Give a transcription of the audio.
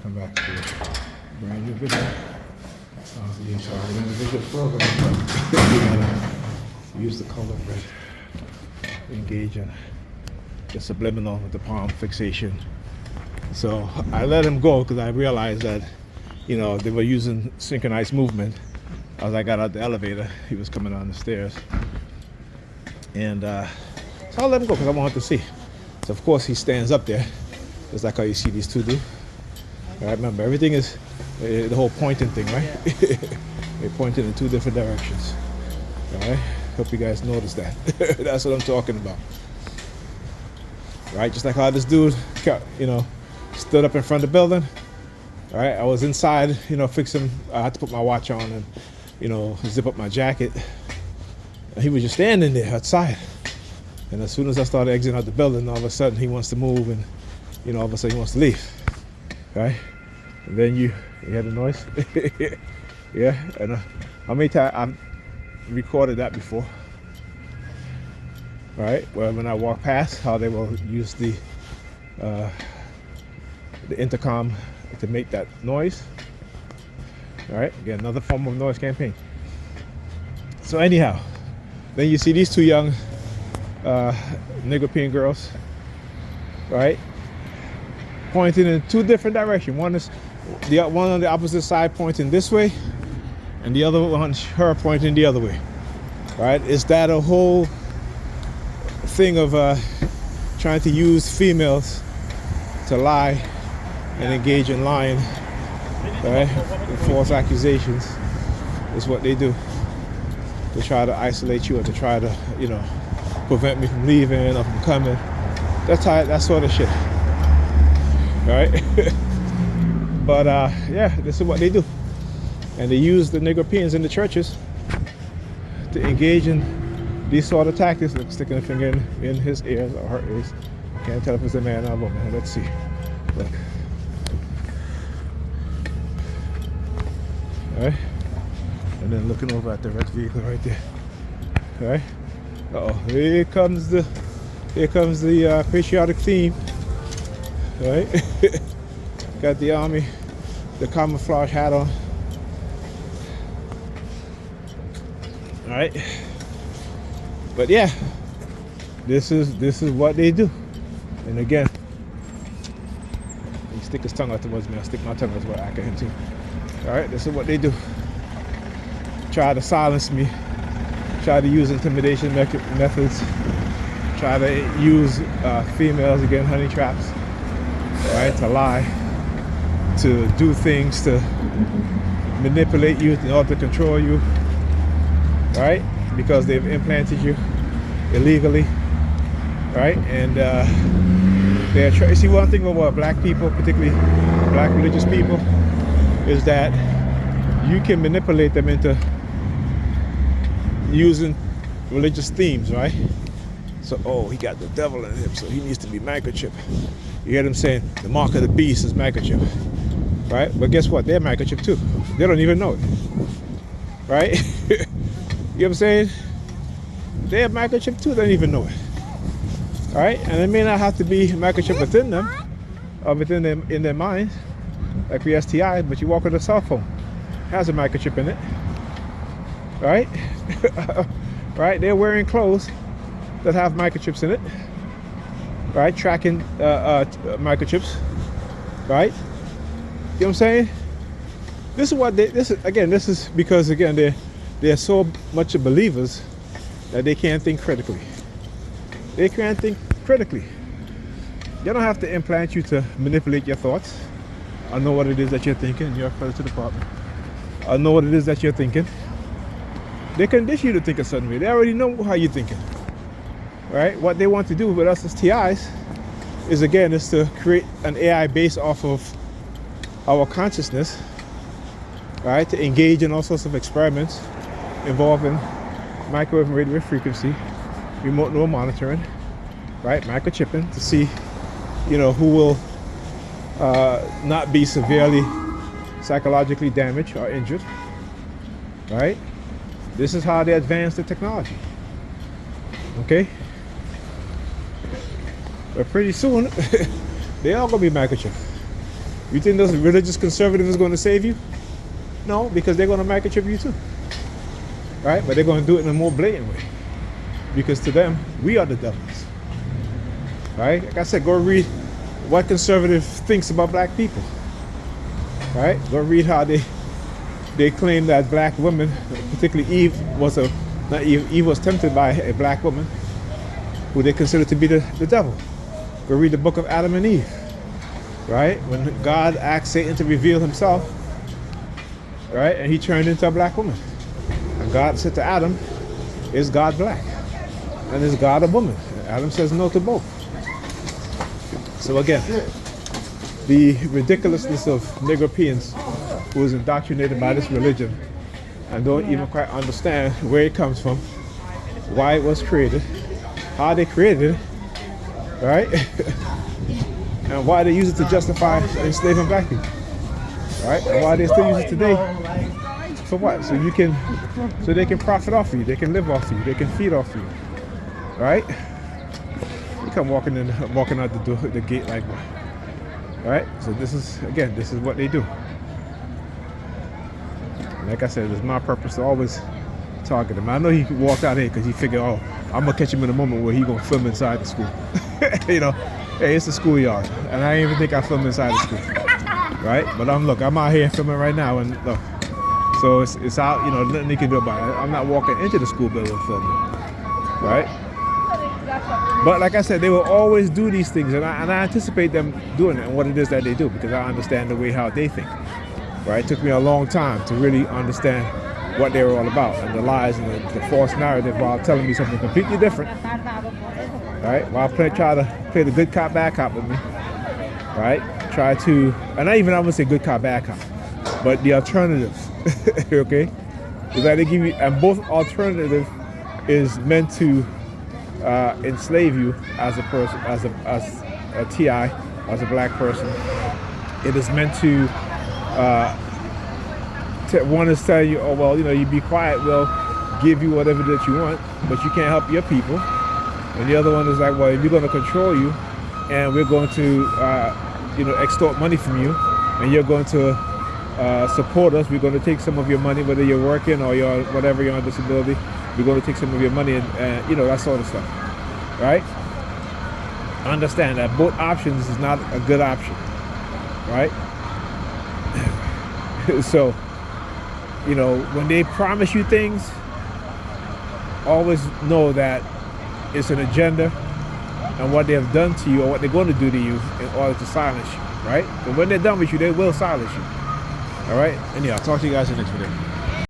Welcome back to a brand new video. The entire individual program, but you gotta use the color red. Engage in the subliminal with the palm fixation. So I let him go because I realized that, you know, they were using synchronized movement. As I got out the elevator, he was coming down the stairs. And so I let him go because I wanted to see. So of course he stands up there, just like how you see these two do. All right, remember, everything is the whole pointing thing, right? Yeah. They're pointing in two different directions. All right, hope you guys notice that. That's what I'm talking about. Right, just like how this dude, you know, stood up in front of the building. All right, I was inside, you know, fixing. I had to put my watch on and, you know, zip up my jacket. And he was just standing there outside. And as soon as I started exiting out the building, all of a sudden he wants to move, and, you know, all of a sudden he wants to leave. Right? And then you hear the noise. Yeah, and how many times I've recorded that before. Right? Well, when I walk past, how they will use the intercom to make that noise. All right, again, another form of noise campaign. So anyhow, then you see these two young Negropean girls, right, pointing in two different directions. One is the one on the opposite side pointing this way, and the other one, her, pointing the other way. Right? Is that a whole thing of trying to use females to lie and engage in lying, right? And false accusations is what they do. To try to isolate you, or to try to, you know, prevent me from leaving or from coming. That sort of shit. Right? But yeah, this is what they do. And they use the Negropeans in the churches to engage in these sort of tactics, like sticking a finger in his ears or her ears. Can't tell if it's a man or a woman. Let's see. Look. All right? And then looking over at the red vehicle right there. All right? Uh-oh, here comes the patriotic theme. All right? Got the army, the camouflage hat on. All right? But yeah, this is what they do. And again, he stick his tongue out towards me, I stick my tongue out towards I can too. All right, this is what they do. Try to silence me, try to use intimidation methods, try to use females, again, honey traps, right, to lie, to do things to manipulate you in order to control you, right, because they've implanted you illegally, right, and they're see, one thing about black people, particularly black religious people, is that you can manipulate them into using religious themes, right? So, oh, he got the devil in him, so he needs to be microchipped. You hear them saying the mark of the beast is microchip, right? But guess what? They're microchipped too. They don't even know it, right? You know what I'm saying? They're microchipped too. They don't even know it, all right? And it may not have to be microchip within them, or within them in their minds, like the STI. But you walk with a cell phone, it has a microchip in it, right? Right? They're wearing clothes that have microchips in it, right? Tracking microchips, right? You know what I'm saying? This is because, again, they're so much believers that they can't think critically. They can't think critically. They don't have to implant you to manipulate your thoughts. I know what it is that you're thinking. You're a credit to the department. I know what it is that you're thinking. They condition you to think a certain way. They already know how you're thinking, right? What they want to do with us as TIs is to create an AI based off of our consciousness, right? To engage in all sorts of experiments involving microwave and radio frequency, remote neural monitoring, right? Microchipping to see, you know, who will not be severely psychologically damaged or injured, right? This is how they advance the technology. Okay? But pretty soon, they all gonna be microchipped. You think those religious conservatives are going to save you? No, because they're going to microchip you too. Right? But they're going to do it in a more blatant way. Because to them, we are the devils. Right? Like I said, go read what conservative thinks about black people. Right? Go read how they claim that black women, particularly Eve was tempted by a black woman who they consider to be the devil. Go read the book of Adam and Eve. Right? When God asked Satan to reveal himself, right? And he turned into a black woman. And God said to Adam, is God black? And is God a woman? And Adam says no to both. So again, the ridiculousness of Negropeans who is indoctrinated by this religion and don't even quite understand where it comes from, why it was created, how they created it, right? And why they use it to justify enslaving black people, right? And why they still use it today. For what? So they can profit off of you, they can live off of you, they can feed off of you, right? You come walking out the door, the gate like that, right? So this is what they do. Like I said, it's my purpose to always target him. I know he walked out here because he figured, oh, I'm gonna catch him in a moment where he gonna film inside the school. You know, hey, it's the schoolyard, and I didn't even think I filmed inside the school, right? But I'm out here filming right now, and look, so it's out. You know, nothing you can do about it. I'm not walking into the school building filming, right? But like I said, they will always do these things, and I anticipate them doing it and what it is that they do because I understand the way how they think. Right? It took me a long time to really understand what they were all about and the lies and the false narrative while telling me something completely different. Right? While try to play the good cop, bad cop with me. Right? Try to, and I wouldn't say good cop, bad cop, but the alternative. Okay? Is that they give you, and both alternative is meant to enslave you as a person, as a TI, as a black person. It is meant to one is telling you, oh well, you know, you be quiet, we'll give you whatever that you want, but you can't help your people. And the other one is like, well, if you're going to control you, and we're going to, extort money from you, and you're going to support us, we're going to take some of your money, whether you're working or you're whatever you're on disability, we're going to take some of your money and that sort of stuff, right? Understand that both options is not a good option, right? So, you know, when they promise you things, always know that it's an agenda and what they have done to you or what they're going to do to you in order to silence you, right? But when they're done with you, they will silence you. All right? Anyhow, I'll talk to you guys in the next video.